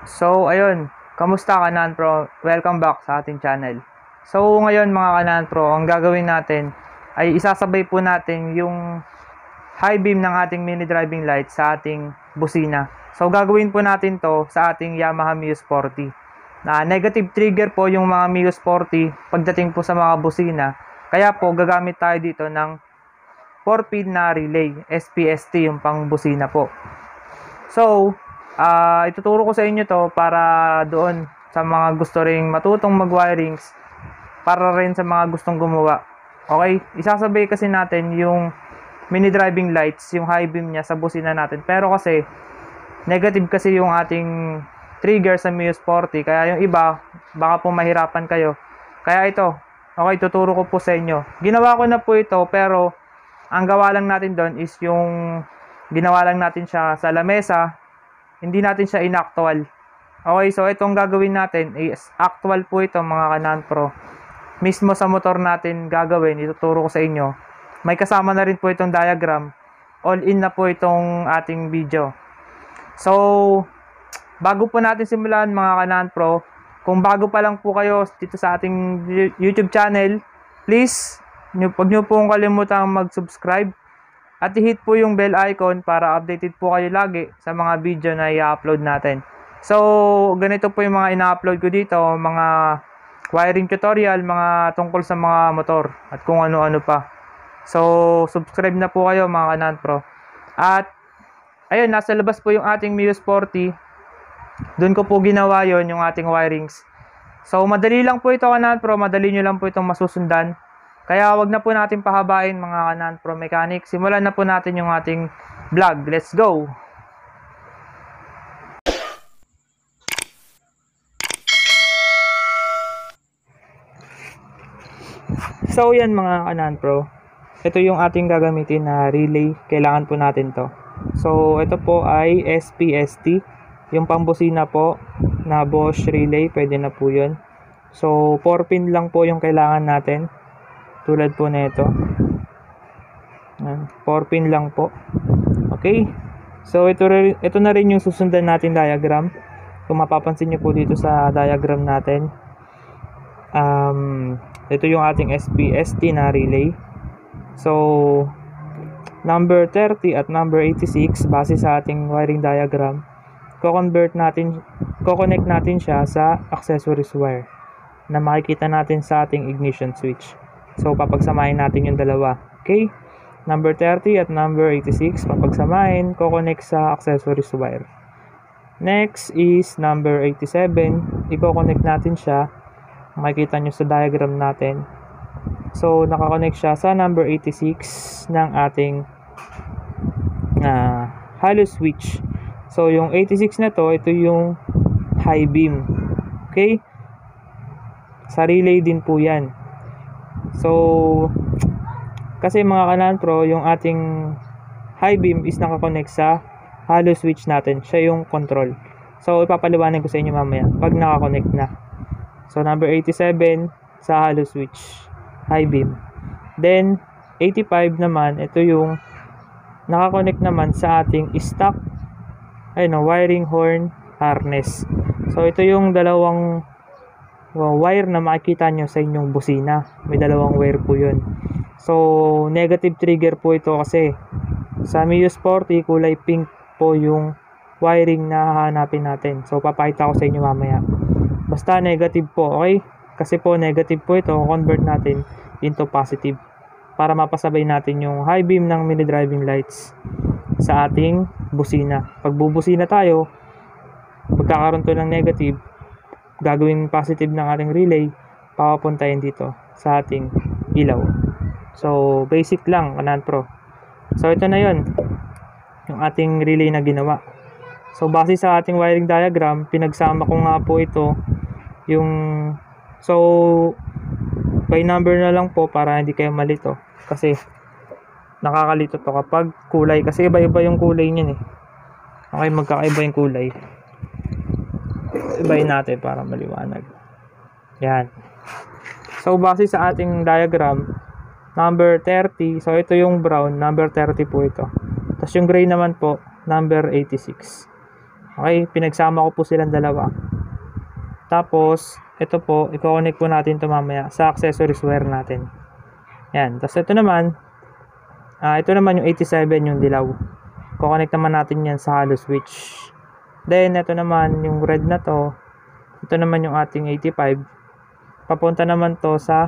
So, ayun. Kamusta Kanan Pro? Welcome back sa ating channel. So, ngayon mga Kanan Pro, ang gagawin natin ay isasabay po natin yung high beam ng ating mini driving light sa ating busina. So, gagawin po natin to sa ating Yamaha Mio Sporty. Negative trigger po yung mga Mio Sporty pagdating po sa mga busina. Kaya po, gagamit tayo dito ng 4-pin na relay, SPST yung pang busina po. So, ituturo ko sa inyo to para doon sa mga gusto ring matutong mag-wirings, para rin sa mga gustong gumawa. Okay? Isasabay kasi natin yung mini driving lights, yung high beam niya sa busina natin. Pero kasi, negative kasi yung ating trigger sa Mio Sporty. Kaya yung iba, baka po mahirapan kayo. Kaya ito, okay, tuturo ko po sa inyo. Ginawa ko na po ito, pero ang gawa lang natin doon is yung ginawa lang natin siya sa lamesa. Hindi natin siya inactual. Okay, so itong gagawin natin is actual po ito mga Kanan Pro. Mismo sa motor natin gagawin, ituturo ko sa inyo. May kasama na rin po itong diagram. All in na po itong ating video. So, bago po natin simulan mga Kanan Pro, kung bago pa lang po kayo dito sa ating YouTube channel, please, huwag nyo pong kalimutang mag-subscribe at i-hit po yung bell icon para updated po kayo lagi sa mga video na i-upload natin. So, ganito po yung mga ina-upload ko dito, mga wiring tutorial, mga tungkol sa mga motor at kung ano-ano pa. So, subscribe na po kayo mga Kanan Pro. At, ayun, nasa labas po yung ating Mio Sporty. Doon ko po ginawa yon yung ating wirings. So, madali lang po ito Kanan Pro, madali nyo lang po itong masusundan. Kaya wag na po natin pahabain mga Kanan Pro Mechanic. Simulan na po natin yung ating vlog. Let's go! So yan mga Kanan Pro. Ito yung ating gagamitin na relay. Kailangan po natin to. So ito po ay SPST. Yung pambusina po na Bosch relay. Pwede na po yun. So 4 pin lang po yung kailangan natin. Tulad po na ito. 4 pin lang po. Okay. So ito na rin yung susundan natin diagram. Kung mapapansin nyo po dito sa diagram natin. Ito yung ating SPST na relay. So number 30 at number 86 base sa ating wiring diagram, coconnect natin siya sa accessories wire na makikita natin sa ating ignition switch. So papagsamahin natin yung dalawa. Okay? Number 30 at number 86 papagsamahin, coconnect sa accessories wire. Next is number 87, i-coconnect natin siya. Makikita nyo sa diagram natin. So nakakonect siya sa number 86 ng ating hollow switch. So yung 86 na to, ito yung high beam. Okay? Sa relay din po yan. So kasi mga Kanan Pro, yung ating high beam is nakakonect sa hollow switch natin. Siya yung control. So ipapaliwanag ko sa inyo mamaya pag nakakonect na. So number 87 sa hollow switch, high beam. Then 85 naman, ito yung nakakonect naman sa ating stock wiring horn harness. So ito yung dalawang wire na makikita nyo sa inyong busina. May dalawang wire po yun. So negative trigger po ito kasi sa Mio Sporty kulay pink po yung wiring na hahanapin natin. So papakita ko sa inyo mamaya. Basta negative po, okay? Kasi po negative po ito, convert natin into positive para mapasabay natin yung high beam ng mini driving lights sa ating busina. Pag bubusina tayo, magkakaroon to ng negative, gagawin positive ng ating relay, papapuntahin dito sa ating ilaw. So basic lang Kanan Pro. So ito na yon yung ating relay na ginawa. So base sa ating wiring diagram, pinagsama ko nga po ito by number na lang po para hindi kayo malito. Kasi nakakalito to kapag kulay. Kasi iba-iba yung kulay niyan eh. Okay, magkakaiba yung kulay. Ibahin natin para maliwanag. Yan. So base sa ating diagram, number 30, so ito yung brown, number 30 po ito. Tapos yung gray naman po, number 86. Okay, pinagsama ko po silang dalawa. Tapos, ito po, i-connect po natin ito mamaya sa accessories wire natin. Yan. Tapos ito naman yung 87, yung dilaw. Connect naman natin yan sa hollow switch. Then, ito naman, yung red na to, ito naman yung ating 85. Papunta naman to sa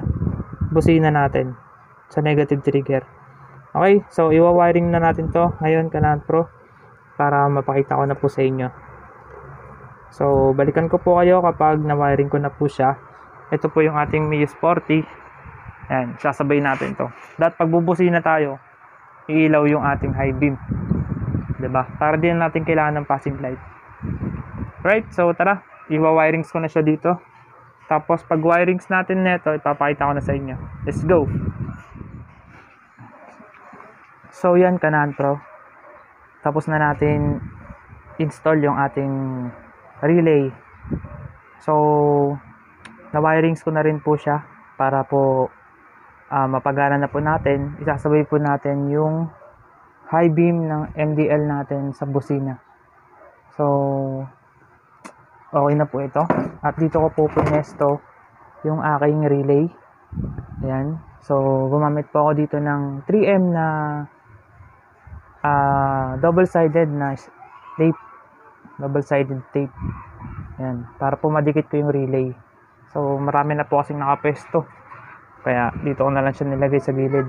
busina natin, sa negative trigger. Okay, so iwa-wiring na natin to ngayon, Kanan Pro, para mapakita ko na po sa inyo. So, balikan ko po kayo kapag na-wiring ko na po siya. Ito po yung ating Miyos 40. Ayan, sasabay natin to. Dapat pagbubusina tayo, iilaw yung ating high beam. 'Di ba? Para din natin kailangan ng passing light. Right, so tara, iwa-wirings ko na siya dito. Tapos pag wirings natin nito, ipapakita ko na sa inyo. Let's go. So yan, Kanan Pro. Tapos na natin install yung ating relay. So na-wirings ko na rin po siya para po mapagana na po natin. Isasabay po natin yung high beam ng MDL natin sa busina. So okay na po ito. At dito ko po punesto yung aking relay. Ayan. So gumamit po ako dito ng 3M na double-sided na tape. Double-sided tape. Ayan. Para po madikit ko yung relay. So marami na po kasing nakapesto. Kaya dito ko na lang siya nilagay sa gilid.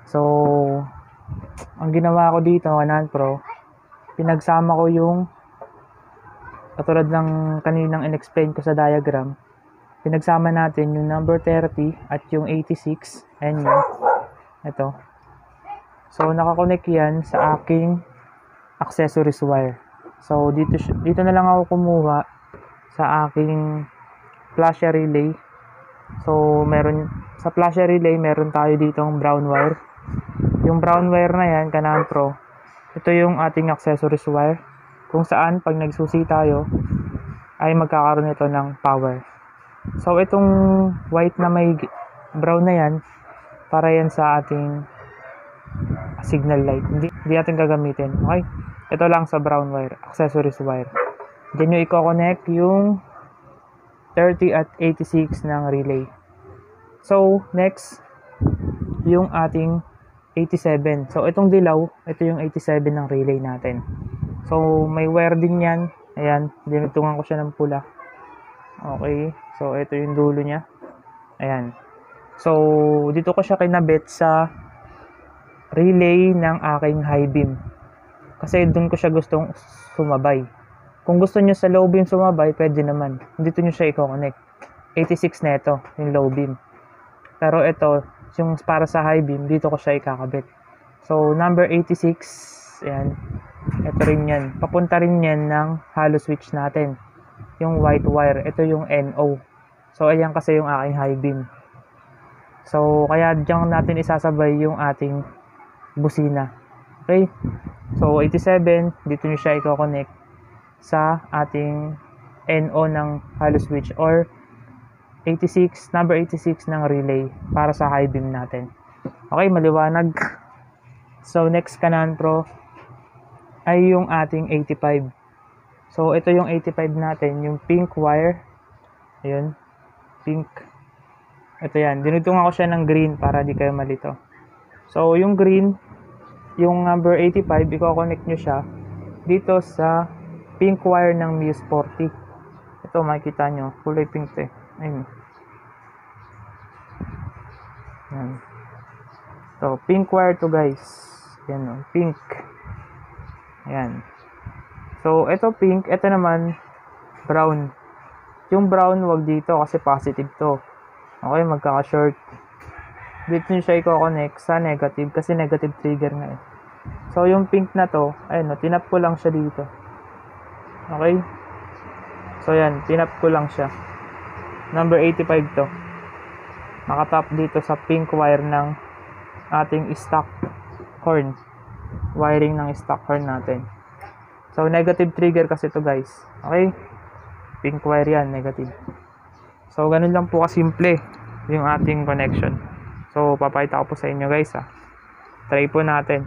So ang ginawa ko dito, Kanan Pro, pinagsama ko yung katulad ng kaninang in-explain ko sa diagram. Pinagsama natin yung number 30 at yung 86. Ayan yun. Ito. So nakakonect yan sa aking accessories wire. So dito na lang ako kumuha sa aking flasher relay. So sa flasher relay meron tayo ditong brown wire. Yung brown wire na yan, Kanan Pro, ito yung ating accessories wire kung saan pag nagsusi tayo ay magkakaroon ito ng power. So itong white na may brown na yan, para yan sa ating signal light. Hindi natin gagamitin. Okay? Ito lang sa brown wire, accessories wire. Then nyo i-connect yung 30 at 86 ng relay. So next, yung ating 87. So itong dilaw, ito yung 87 ng relay natin. So may wire din yan. Ayan, dinutungan ko siya ng pula. Okay, so ito yung dulo niya. Ayan. So dito ko siya kinabit sa relay ng aking high beam. Kasi doon ko siya gustong sumabay. Kung gusto niyo sa low beam sumabay, pwede naman. Dito niyo siya i-connect. 86 na ito, yung low beam. Pero ito, yung para sa high beam, dito ko siya ikakabit. So, number 86, ayan. Ito rin yan. Papunta rin yan ng hollow switch natin. Yung white wire. Ito yung NO. So, ayan kasi yung aking high beam. So, kaya diyan natin isasabay yung ating busina. Okay? So, 87, dito nyo siya i-connect sa ating NO ng hollow switch or 86, number 86 ng relay para sa high beam natin. Okay, maliwanag. So, next, Kanan Pro, ay yung ating 85. So, ito yung 85 natin, yung pink wire. Ayun, pink. Ito yan, dinutungan ko siya ng green para di kayo malito. So, yung green, yung number 85, i-connect nyo siya dito sa pink wire ng Miyos 40. Ito, makikita nyo, kulay pink to eh. Ayun. Yan. So, pink wire to guys. Yan o, pink. Ayan. So, ito pink. Ito naman, brown. Yung brown, wag dito kasi positive to. Okay, magkaka-short. Dito nyo siya i-connect sa negative kasi negative trigger nga eh. So, yung pink na to, ayun o, tinap ko lang siya dito. Okay? So, yan, tinap ko lang siya. Number 85 to. Nakatap dito sa pink wire ng ating stock horn. Wiring ng stock horn natin. So, negative trigger kasi to guys. Okay? Pink wire yan, negative. So, ganun lang po kasimple yung ating connection. So, papakita ko po sa inyo guys ha. Try po natin.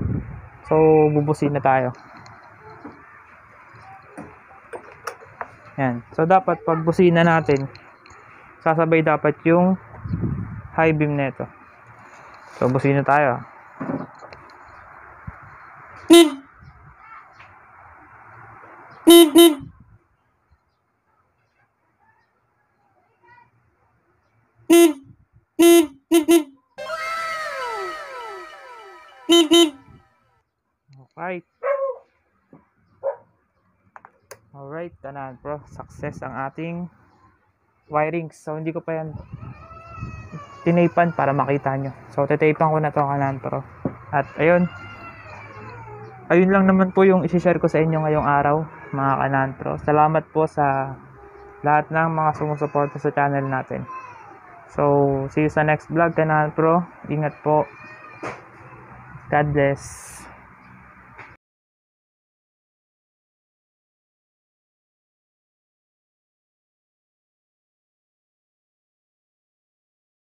So, bubusin na tayo. Yan. So, dapat pag busina natin, sasabay dapat yung high beam nito. So, busina tayo. Alright. Alright, tanan bro. Success ang ating wiring. So, hindi ko pa yan tinaypan para makita nyo. So, titaypan ko na to kanan bro. At, ayun. Ayun lang naman po yung isi-share ko sa inyo ngayong araw, mga kanan bro. Salamat po sa lahat ng mga sumusuporta sa channel natin. So, see you sa next vlog, kanan bro. Ingat po. God bless.